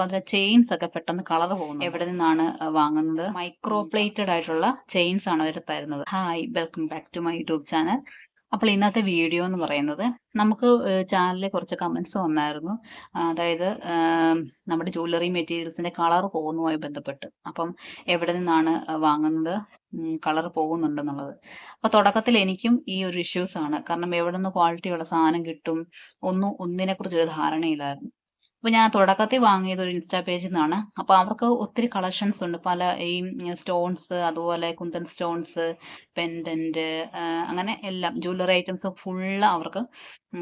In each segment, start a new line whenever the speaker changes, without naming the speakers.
അതിലെ ചെയിൻസ് ഒക്കെ പെട്ടെന്ന് കളർ പോകുന്നു. എവിടെ നിന്നാണ് വാങ്ങുന്നത്? മൈക്രോ പ്ലേറ്റഡ് ആയിട്ടുള്ള ചെയിൻസ് ആണ് അവർ തരുന്നത്. Hi, welcome back to my YouTube channel. അപ്പോൾ ഇന്നത്തെ വീഡിയോ എന്ന് പറയുന്നത്, നമുക്ക് ചാനലിൽ കുറച്ച് കമൻസ് വന്നായിരുന്നു. അതായത് നമ്മുടെ ജ്വല്ലറി മെറ്റീരിയൽസിന്റെ കളർ പോകുന്നതുമായി ബന്ധപ്പെട്ട്. അപ്പം എവിടെ നിന്നാണ് വാങ്ങുന്നത്, കളർ പോകുന്നുണ്ടെന്നുള്ളത്. അപ്പോൾ തുടക്കത്തിൽ എനിക്കും ഈ ഒരു ഇഷ്യൂസ് ആണ്. കാരണം എവിടെ നിന്ന് ക്വാളിറ്റിയുള്ള സാധനം കിട്ടും, ഒന്നിനെക്കുറിച്ച് ഒരു ധാരണയില്ലായിരുന്നു. അപ്പോൾ ഞാൻ തുടക്കത്തിൽ വാങ്ങിയത് ഒരു ഇൻസ്റ്റാ പേജിൽ നിന്നാണ്. അപ്പോൾ അവർക്ക് ഒത്തിരി കളക്ഷൻസ് ഉണ്ട്. പല ഈ സ്റ്റോൺസ്, അതുപോലെ കുന്തൻ സ്റ്റോൺസ്, പെൻഡന്റ്, അങ്ങനെ എല്ലാം ജ്വല്ലറി ഐറ്റംസ് ഫുള്ള് അവർക്ക്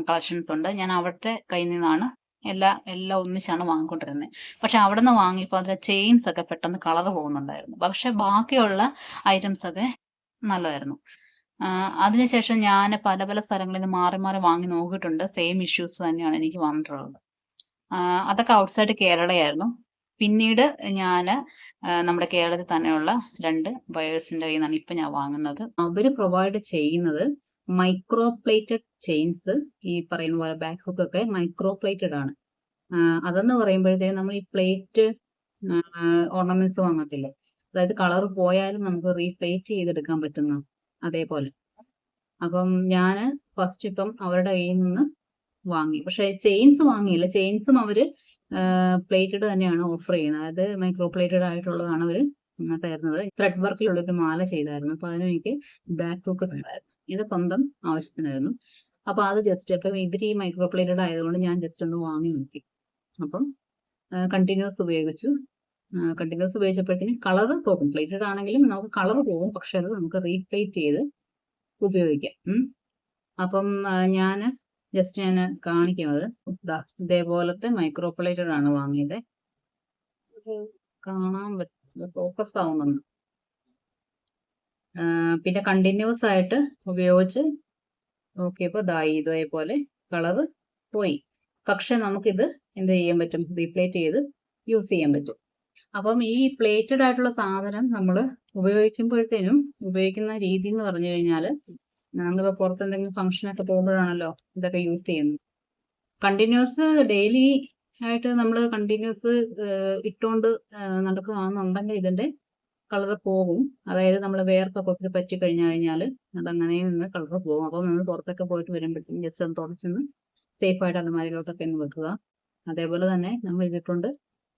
കളക്ഷൻസ് ഉണ്ട്. ഞാൻ അവരുടെ കയ്യിൽ നിന്നാണ് എല്ലാം ഒന്നിച്ചാണ് വാങ്ങിക്കൊണ്ടിരുന്നത്. പക്ഷെ അവിടെ നിന്ന് വാങ്ങിയപ്പോൾ അതിലെ ചെയിൻസ് ഒക്കെ പെട്ടെന്ന് കളർ പോകുന്നുണ്ടായിരുന്നു. പക്ഷെ ബാക്കിയുള്ള ഐറ്റംസ് ഒക്കെ നല്ലതായിരുന്നു. അതിനുശേഷം ഞാൻ പല പല സ്ഥലങ്ങളിൽ നിന്ന് മാറി മാറി വാങ്ങി നോക്കിയിട്ടുണ്ട്. സെയിം ഇഷ്യൂസ് തന്നെയാണ് എനിക്ക് വന്നിട്ടുള്ളത്. അതൊക്കെ ഔട്ട്സൈഡ് കേരളയായിരുന്നു. പിന്നീട് ഞാൻ നമ്മുടെ കേരളത്തിൽ തന്നെയുള്ള 2 ബയേഴ്സിന്റെ കയ്യിൽ നിന്നാണ് ഇപ്പം ഞാൻ വാങ്ങുന്നത്. അവർ പ്രൊവൈഡ് ചെയ്യുന്നത് മൈക്രോ പ്ലേറ്റഡ് ചെയിൻസ്, ഈ പറയുന്ന പോലെ ബാക്ക് ഹുക്ക് ഒക്കെ മൈക്രോ പ്ലേറ്റഡ് ആണ്. അതെന്ന് പറയുമ്പോഴത്തേക്കും നമ്മൾ ഈ പ്ലേറ്റ് ഓർണമെന്റ്സ് വാങ്ങത്തില്ലേ, അതായത് കളർ പോയാലും നമുക്ക് റീപ്ലേറ്റ് ചെയ്തെടുക്കാൻ പറ്റുന്ന അതേപോലെ. അപ്പം ഞാൻ ഫസ്റ്റ് ഇപ്പം അവരുടെ കയ്യിൽ നിന്ന് വാങ്ങി. പക്ഷെ ചെയിൻസ് വാങ്ങിയില്ല. ചെയിൻസും അവര് പ്ലേറ്റഡ് തന്നെയാണ് ഓഫർ ചെയ്യുന്നത്. അതായത് മൈക്രോ പ്ലേറ്റഡ് ആയിട്ടുള്ളതാണ് അവർ തരുന്നത്. ത്രെഡ് വർക്കിലുള്ളൊരു മാല ചെയ്തായിരുന്നു. അപ്പൊ അതിന് എനിക്ക് ബാക്ക് ഹുക്ക് വേണമായിരുന്നു. ഇത് സ്വന്തം ആവശ്യത്തിനായിരുന്നു. അപ്പൊ അത് ജസ്റ്റ് ഇപ്പം ഇവര് ഈ മൈക്രോ പ്ലേറ്റഡ് ആയതുകൊണ്ട് ഞാൻ ജസ്റ്റ് ഒന്ന് വാങ്ങി നോക്കി. അപ്പം കണ്ടിന്യൂസ് ഉപയോഗിച്ചു. കണ്ടിന്യൂസ് ഉപയോഗിച്ചപ്പോഴത്തേന് കളർ പോകും. പ്ലേറ്റഡ് ആണെങ്കിലും നമുക്ക് കളർ പോകും. പക്ഷെ അത് നമുക്ക് റീപ്ലേറ്റ് ചെയ്ത് ഉപയോഗിക്കാം. അപ്പം ഞാൻ കാണിക്കാം. അത് ഇതേപോലത്തെ മൈക്രോ പ്ലേറ്റഡ് ആണ് വാങ്ങിയത്. കാണാൻ പറ്റും, ഫോക്കസ് ആവുന്നുണ്ട്. പിന്നെ കണ്ടിന്യൂസ് ആയിട്ട് ഉപയോഗിച്ച് നോക്കിയപ്പോൾ ഇതേപോലെ കളറ് പോയി. പക്ഷെ നമുക്കിത് എന്ത് ചെയ്യാൻ പറ്റും? റീപ്ലേറ്റ് ചെയ്ത് യൂസ് ചെയ്യാൻ പറ്റും. അപ്പം ഈ പ്ലേറ്റഡ് ആയിട്ടുള്ള സാധനം നമ്മൾ ഉപയോഗിക്കുമ്പോഴത്തേനും ഉപയോഗിക്കുന്ന രീതി എന്ന് പറഞ്ഞു കഴിഞ്ഞാൽ, നമ്മളിപ്പോൾ പുറത്ത് എന്തെങ്കിലും ഫംഗ്ഷനൊക്കെ പോകുമ്പോഴാണല്ലോ ഇതൊക്കെ യൂസ് ചെയ്യുന്നത്. കണ്ടിന്യൂസ് ഡെയിലി ആയിട്ട് നമ്മൾ കണ്ടിന്യൂസ് ഇട്ടുകൊണ്ട് നടക്കുകയാണെന്നുണ്ടെങ്കിൽ ഇതിന്റെ കളർ പോകും. അതായത് നമ്മൾ വേർപ്പൊക്കെ ഒത്തിരി പറ്റി കഴിഞ്ഞാൽ അതങ്ങനെ നിന്ന് കളർ പോകും. അപ്പോൾ നമ്മൾ പുറത്തൊക്കെ പോയിട്ട് വരുമ്പോഴത്തേക്കും ജസ്റ്റ് ഒന്ന് തുടച്ചൊന്ന് സേഫ് ആയിട്ട് അലമാരിലോട്ടൊക്കെ ഒന്ന് വെക്കുക. അതേപോലെ തന്നെ നമ്മൾ ഇതിട്ടുണ്ട്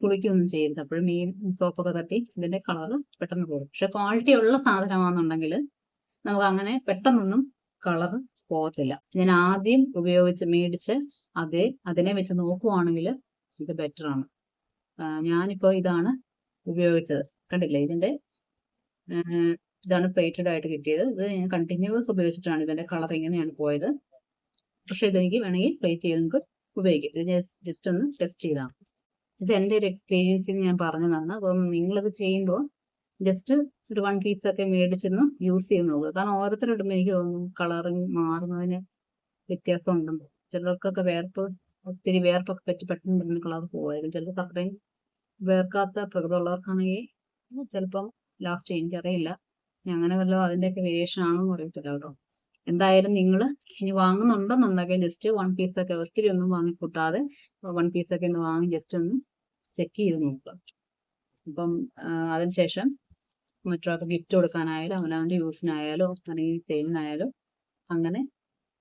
കുളിക്കൊന്നും ചെയ്യരുത്. അപ്പോഴും ഈ സോപ്പൊക്കെ തട്ടി ഇതിന്റെ കളർ പെട്ടെന്ന് പോകും. പക്ഷെ ക്വാളിറ്റി ഉള്ള സാധനമാണെന്നുണ്ടെങ്കിൽ നമുക്ക് അങ്ങനെ പെട്ടെന്നൊന്നും കളർ പോകത്തില്ല. ഞാൻ ആദ്യം മേടിച്ച് അതിനെ വെച്ച് നോക്കുവാണെങ്കിൽ ഇത് ബെറ്റർ ആണ്. ഞാനിപ്പോൾ ഇതാണ് ഉപയോഗിച്ചത്. കണ്ടില്ലേ, ഇതാണ് പ്ലേറ്റഡ് ആയിട്ട് കിട്ടിയത്. ഇത് ഞാൻ കണ്ടിന്യൂസ് ഉപയോഗിച്ചിട്ടാണ് ഇതിന്റെ കളർ ഇങ്ങനെയാണ് പോയത്. പക്ഷെ ഇതെനിക്ക് വേണമെങ്കിൽ പ്ലേറ്റ് ചെയ്ത് നിങ്ങൾക്ക് ഉപയോഗിക്കാം. ഇത് ജസ്റ്റ് ഒന്ന് ടെസ്റ്റ് ചെയ്താണ്. ഇത് എൻ്റെ ഒരു എക്സ്പീരിയൻസിൽ ഞാൻ പറഞ്ഞതാണ്. അപ്പം നിങ്ങളിത് ചെയ്യുമ്പോൾ ജസ്റ്റ് ഒരു 1 പീസൊക്കെ മേടിച്ചൊന്ന് യൂസ് ചെയ്ത് നോക്കുക. കാരണം ഓരോരുത്തരിടുമ്പോൾ എനിക്ക് തോന്നുന്നു കളറിങ് മാറുന്നതിന് വ്യത്യാസം ഉണ്ടെന്ന്. ചിലർക്കൊക്കെ ഒത്തിരി വേർപ്പൊക്കെ പറ്റി പെട്ടെന്ന് കളർ പോകുമായിരിക്കും. ചിലർക്ക് അത്രയും വേർക്കാത്ത പ്രകൃതമുള്ളവർക്കാണെങ്കിൽ ചിലപ്പം ലാസ്റ്റ് എനിക്കറിയില്ല. അങ്ങനെ വല്ലതും അതിൻ്റെയൊക്കെ വേരിയേഷൻ ആണെന്ന് അറിയത്തില്ല കേട്ടോ. എന്തായാലും നിങ്ങൾ ഇനി വാങ്ങുന്നുണ്ടെന്നുണ്ടെങ്കിൽ ജസ്റ്റ് 1 പീസൊക്കെ ഒത്തിരി ഒന്നും വാങ്ങിക്കൂട്ടാതെ 1 പീസൊക്കെ ഒന്ന് വാങ്ങി ജസ്റ്റ് ഒന്ന് ചെക്ക് ചെയ്ത് നോക്കുക. അപ്പം അതിനുശേഷം മറ്റൊരാൾക്ക് ഗിഫ്റ്റ് കൊടുക്കാനായാലും അവനവൻ്റെ യൂസിനായാലും അല്ലെങ്കിൽ സെയിലിനായാലും അങ്ങനെ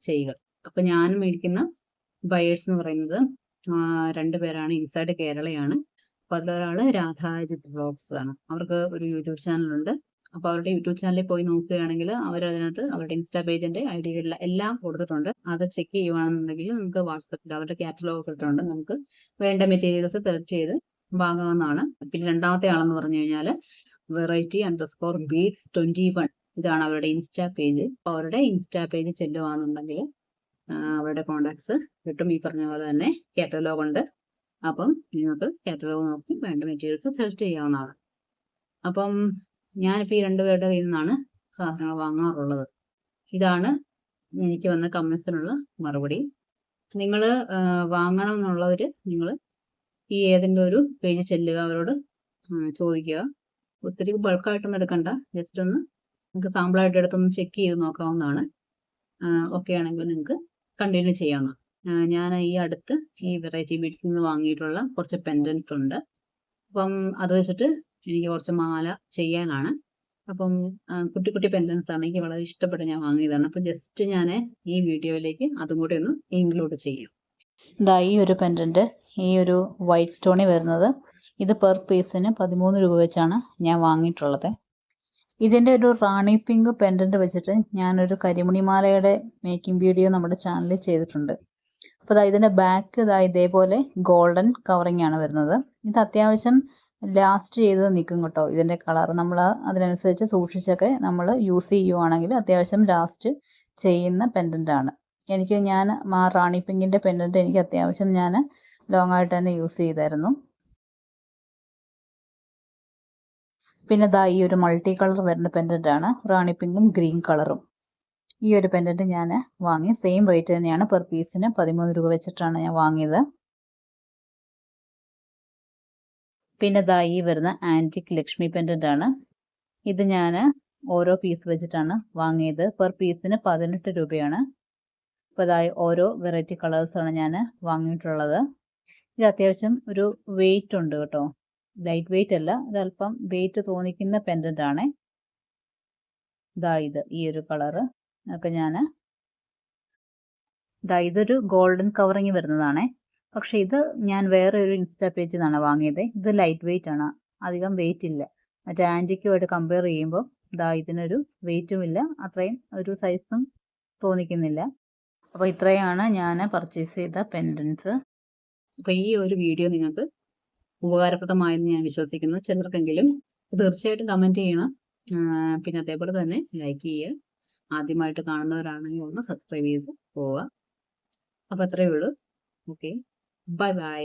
ചെയ്യുക. അപ്പം ഞാൻ മേടിക്കുന്ന ബയേഴ്സ് എന്ന് പറയുന്നത് 2 പേരാണ്. ഇൻസൈഡ് കേരളയാണ്. അപ്പോൾ അതിലൊരാൾ രാധാജിത്ത് വ്ലോഗ്സ് ആണ്. അവർക്ക് ഒരു യൂട്യൂബ് ചാനലുണ്ട്. അപ്പോൾ അവരുടെ യൂട്യൂബ് ചാനലിൽ പോയി നോക്കുകയാണെങ്കിൽ അവരതിനകത്ത് അവരുടെ ഇൻസ്റ്റാ പേജിന്റെ ID എല്ലാം കൊടുത്തിട്ടുണ്ട്. അത് ചെക്ക് ചെയ്യുവാണെന്നുണ്ടെങ്കിൽ നമുക്ക് വാട്സപ്പിൽ അവരുടെ കാറ്റലോഗ് ഇട്ടിട്ടുണ്ട്. നമുക്ക് വേണ്ട മെറ്റീരിയൽസ് സെലക്ട് ചെയ്ത് വാങ്ങാവുന്നതാണ്. പിന്നെ രണ്ടാമത്തെ ആളെന്ന് പറഞ്ഞു കഴിഞ്ഞാൽ variety_beads21 ഇതാണ് അവരുടെ ഇൻസ്റ്റാ പേജ്. അപ്പോൾ അവരുടെ ഇൻസ്റ്റാ പേജ് ചെല്ലുവാണെന്നുണ്ടെങ്കിൽ അവരുടെ കോണ്ടാക്ട്സ് കിട്ടും. ഈ പറഞ്ഞ പോലെ തന്നെ കാറ്റലോഗ് ഉണ്ട്. അപ്പം നിങ്ങൾക്ക് കാറ്റലോഗ് നോക്കി വേണ്ട മെറ്റീരിയൽസ് സെലക്ട് ചെയ്യാവുന്നതാണ്. അപ്പം ഞാനിപ്പോൾ ഈ 2 പേരുടെ കയ്യിൽ നിന്നാണ് സാധനങ്ങൾ വാങ്ങാറുള്ളത്. ഇതാണ് എനിക്ക് വന്ന കമൻസിനുള്ള മറുപടി. നിങ്ങൾ വാങ്ങണം എന്നുള്ളവർ നിങ്ങൾ ഈ ഏതെങ്കിലും ഒരു പേജ് ചെല്ലുക, അവരോട് ചോദിക്കുക. ഒത്തിരി ബൾക്കായിട്ടൊന്നും എടുക്കണ്ട, ജസ്റ്റ് ഒന്ന് നിങ്ങൾക്ക് സാമ്പിളായിട്ട് എടുത്തൊന്ന് ചെക്ക് ചെയ്ത് നോക്കാവുന്നതാണ്. ഓക്കെ ആണെങ്കിൽ നിങ്ങൾക്ക് കണ്ടിന്യൂ ചെയ്യാവുന്നതാണ്. ഞാൻ ഈ അടുത്ത് ഈ വെറൈറ്റി ബീഡ്സിൽ നിന്ന് വാങ്ങിയിട്ടുള്ള കുറച്ച് പെൻഡൻസ് ഉണ്ട്. അപ്പം അത് വെച്ചിട്ട് എനിക്ക് കുറച്ച് മാല ചെയ്യാനാണ്. അപ്പം കുട്ടി കുട്ടി പെൻഡൻസ് ആണ്, എനിക്ക് വളരെ ഇഷ്ടപ്പെട്ട് ഞാൻ വാങ്ങിയതാണ്. അപ്പം ജസ്റ്റ് ഞാൻ ഈ വീഡിയോയിലേക്ക് അതും കൂടി ഒന്ന് ഇൻക്ലൂഡ് ചെയ്യും. ഇതാ ഈ ഒരു പെൻഡൻറ്റ്, ഈ ഒരു വൈറ്റ് സ്റ്റോണിൽ വരുന്നത്, ഇത് പെർ പീസിന് 13 രൂപ വെച്ചാണ് ഞാൻ വാങ്ങിയിട്ടുള്ളത്. ഇതിൻ്റെ ഒരു റാണി പിങ്ക് പെൻഡൻറ്റ് വെച്ചിട്ട് ഞാനൊരു കരിമണിമാലയുടെ മേക്കിംഗ് വീഡിയോ നമ്മുടെ ചാനലിൽ ചെയ്തിട്ടുണ്ട്. അപ്പോൾ ഇതിൻ്റെ ബാക്ക് ഇതേപോലെ ഗോൾഡൻ കവറിങ് ആണ് വരുന്നത്. ഇത് അത്യാവശ്യം ലാസ്റ്റ് ചെയ്ത് നിൽക്കും കേട്ടോ. ഇതിൻ്റെ കളർ നമ്മൾ അതിനനുസരിച്ച് സൂക്ഷിച്ചൊക്കെ നമ്മൾ യൂസ് ചെയ്യുവാണെങ്കിൽ അത്യാവശ്യം ലാസ്റ്റ് ചെയ്യുന്ന പെൻഡൻ്റ് ആണ്. ഞാൻ റാണി പിങ്കിൻ്റെ പെൻഡൻറ്റ് എനിക്ക് അത്യാവശ്യം ഞാൻ ലോങ് ആയിട്ട് തന്നെ യൂസ് ചെയ്തായിരുന്നു. പിന്നെ ഈ ഒരു മൾട്ടി കളർ വരുന്ന പെൻഡൻ്റ് ആണ്, റാണി പിങ്കും ഗ്രീൻ കളറും. ഈ ഒരു പെൻഡൻറ്റ് ഞാൻ വാങ്ങി, സെയിം റേറ്റ് തന്നെയാണ്, പെർ പീസിന് 13 രൂപ വെച്ചിട്ടാണ് ഞാൻ വാങ്ങിയത്. പിന്നെ ഈ വരുന്ന ആൻറ്റിക് ലക്ഷ്മി പെൻഡൻ്റ് ആണ്. ഇത് ഞാൻ ഓരോ പീസ് വെച്ചിട്ടാണ് വാങ്ങിയത്. പെർ പീസിന് 18 രൂപയാണ്. അപ്പോൾ ഓരോ വെറൈറ്റി കളേഴ്സാണ് ഞാൻ വാങ്ങിയിട്ടുള്ളത്. ഇത് അത്യാവശ്യം ഒരു വെയിറ്റ് ഉണ്ട് കേട്ടോ, ലൈറ്റ് വെയിറ്റ് അല്ല, ഒരല്പം വെയിറ്റ് തോന്നിക്കുന്ന പെൻഡൻ്റ് ആണ്. ഇത് ഈ ഒരു കളറ് ഒക്കെ ഇതൊരു ഗോൾഡൻ കവറിങ് വരുന്നതാണ്. പക്ഷെ ഇത് ഞാൻ വേറെ ഒരു ഇൻസ്റ്റാ പേജിൽ നിന്നാണ് വാങ്ങിയത്. ഇത് ലൈറ്റ് വെയിറ്റ് ആണ്, അധികം വെയിറ്റ് ഇല്ല. മറ്റേ ആൻറ്റിക്കുമായിട്ട് കമ്പയർ ചെയ്യുമ്പോൾ ഇതിനൊരു വെയിറ്റും ഇല്ല, അത്രയും ഒരു സൈസും തോന്നിക്കുന്നില്ല. അപ്പോൾ ഇത്രയാണ് ഞാൻ പർച്ചേസ് ചെയ്ത പെൻഡൻസ്. അപ്പോൾ ഈ ഒരു വീഡിയോ നിങ്ങൾക്ക് ഉപകാരപ്രദമായെന്ന് ഞാൻ വിശ്വസിക്കുന്നു. ചിലർക്കെങ്കിലും തീർച്ചയായിട്ടും കമൻറ്റ് ചെയ്യണം. പിന്നെ അതേപോലെ തന്നെ ലൈക്ക് ചെയ്യുക. ആദ്യമായിട്ട് കാണുന്നവരാണെങ്കിൽ ഒന്ന് സബ്സ്ക്രൈബ് ചെയ്ത് പോവുക. അപ്പോൾ അത്രയേ ഉള്ളൂ. Okay, bye bye.